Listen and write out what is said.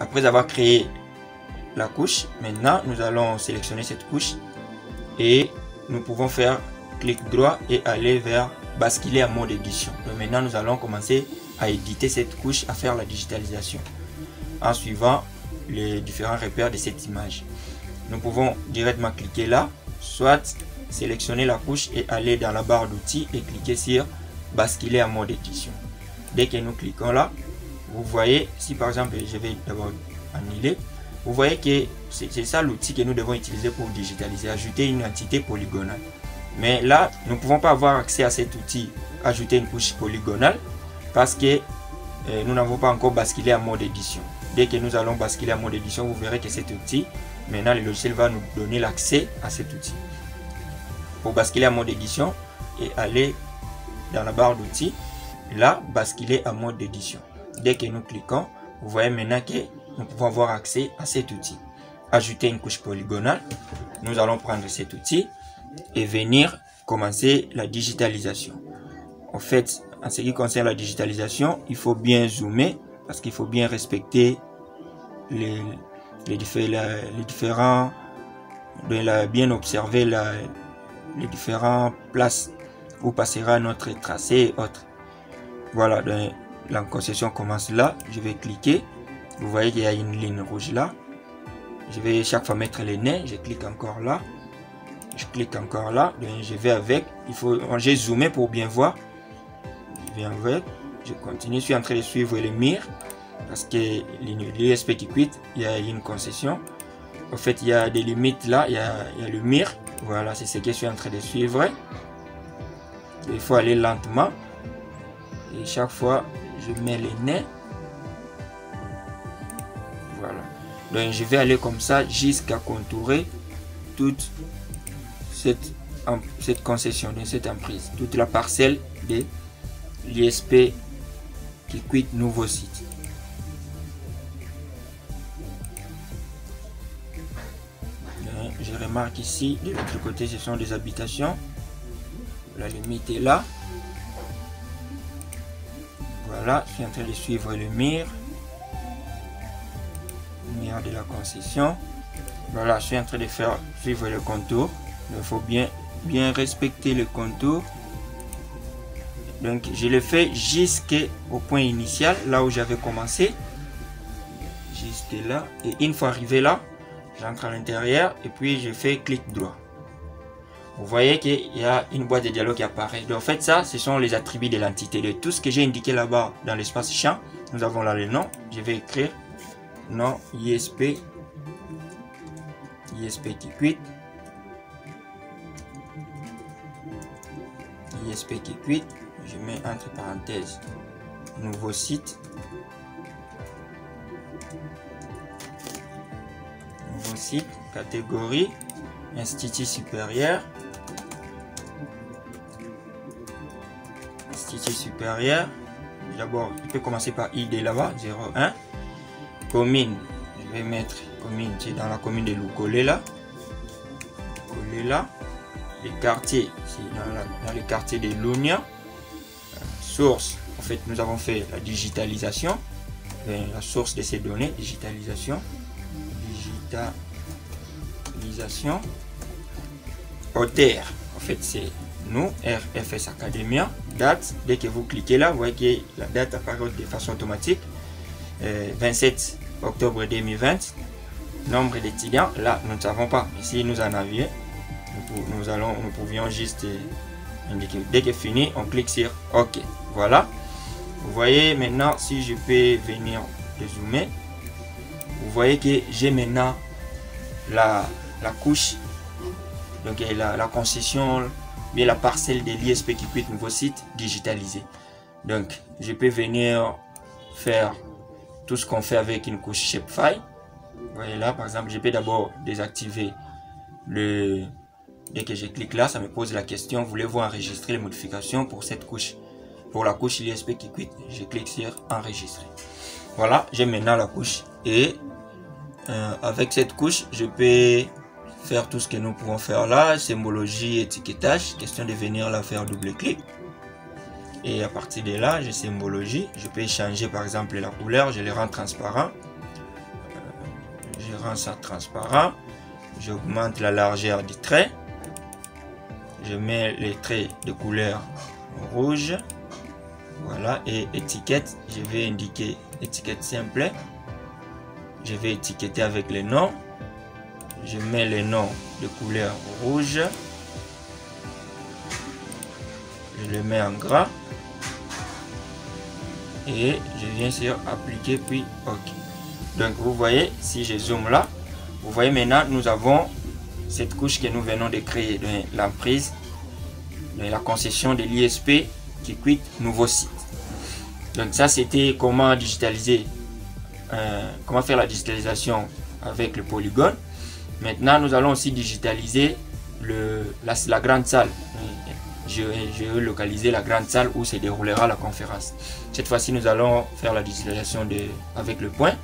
Après avoir créé la couche, maintenant nous allons sélectionner cette couche et nous pouvons faire clic droit et aller vers basculer en mode édition. Donc maintenant nous allons commencer à éditer cette couche, à faire la digitalisation en suivant les différents repères de cette image. Nous pouvons directement cliquer là, soit sélectionner la couche et aller dans la barre d'outils et cliquer sur basculer en mode édition. Dès que nous cliquons là, vous voyez, si par exemple je vais d'abord annuler, vous voyez que c'est ça l'outil que nous devons utiliser pour digitaliser, ajouter une entité polygonale. Mais là, nous ne pouvons pas avoir accès à cet outil, ajouter une couche polygonale, parce que nous n'avons pas encore basculé en mode édition. Dès que nous allons basculer en mode édition, vous verrez que cet outil, maintenant le logiciel va nous donner l'accès à cet outil. Pour basculer en mode édition et aller dans la barre d'outils, là, basculer en mode édition. Dès que nous cliquons, vous voyez maintenant que nous pouvons avoir accès à cet outil. Ajouter une couche polygonale. Nous allons prendre cet outil et venir commencer la digitalisation. En fait, en ce qui concerne la digitalisation, il faut bien zoomer parce qu'il faut bien respecter les différents, bien observer les différentes places où passera notre tracé et autres. Voilà, donc, la concession commence là. Je vais cliquer. Vous voyez qu'il y a une ligne rouge là. Je vais chaque fois mettre les nez. Je clique encore là. Je clique encore là. Donc, je vais avec. J'ai zoomé pour bien voir. Je vais avec. Je continue. Je suis en train de suivre les murs. Parce que l'ISP qui quitte, il y a une concession. En fait, il y a des limites là. Il y a le mur. Voilà, c'est ce que je suis en train de suivre. Il faut aller lentement. Et chaque fois, je mets les nez. Voilà. Donc, je vais aller comme ça jusqu'à contourer toute cette concession, de cette emprise. Toute la parcelle de l'ISP qui quitte nouveau site. Donc, je remarque ici, de l'autre côté, ce sont des habitations. La limite est là. Voilà, je suis en train de suivre le mur de la concession. Voilà, je suis en train de suivre le contour. Il faut bien respecter le contour. Donc, je le fais jusqu'au point initial, là où j'avais commencé. Jusque là. Et une fois arrivé là, j'entre à l'intérieur et puis je fais clic droit. Vous voyez qu'il y a une boîte de dialogue qui apparaît. Donc, en fait, ça, ce sont les attributs de l'entité. De tout ce que j'ai indiqué là-bas dans l'espace champ, nous avons là le nom. Je vais écrire nom ISP qui quitte. ISP qui quitte. Je mets entre parenthèses nouveau site. Nouveau site, catégorie, institut supérieur. Institut supérieur. D'abord, je peux commencer par ID là-bas, 01. Commune, je vais mettre commune, c'est dans la commune de Lukolela. Les quartiers, c'est dans les quartiers de Lunia. Source, en fait, nous avons fait la digitalisation. La source de ces données, digitalisation. Auteur, en fait, c'est nous, RFS Academia. Date, dès que vous cliquez là, vous voyez que la date apparaît de façon automatique. 27 octobre 2020. Nombre d'étudiants, là, nous ne savons pas. Si nous en avions, nous pouvions juste indiquer. Dès que fini, on clique sur OK. Voilà. Vous voyez maintenant, si je peux venir zoomer, vous voyez que j'ai maintenant la couche, donc la concession, bien la parcelle de l'ISP qui quitte nouveau site digitalisé. Donc, je peux venir faire tout ce qu'on fait avec une couche Shapefile. Vous voyez là, par exemple, je peux d'abord désactiver le... Dès que je clique là, ça me pose la question, voulez-vous enregistrer les modifications pour cette couche? Pour la couche l'ISP qui quitte, je clique sur enregistrer. Voilà, j'ai maintenant la couche. Et avec cette couche, je peux faire tout ce que nous pouvons faire là, symbologie, étiquetage, question de venir là faire double-clic. Et à partir de là, j'ai symbologie, je peux changer par exemple la couleur, je les rends transparent. je rends ça transparent. J'augmente la largeur du trait. Je mets les traits de couleur rouge. Voilà, et étiquette, je vais indiquer étiquette simple. Je vais étiqueter avec les noms. Je mets les noms de couleur rouge. Je le mets en gras. Et je viens sur appliquer puis OK. Donc vous voyez, si je zoome là, vous voyez maintenant nous avons cette couche que nous venons de créer, l'emprise, la concession de l'ISP qui quitte nouveau site. Donc ça c'était comment digitaliser, comment faire la digitalisation avec le polygone. Maintenant nous allons aussi digitaliser la grande salle. Je vais localiser la grande salle où se déroulera la conférence. Cette fois-ci nous allons faire la digitalisation avec le point.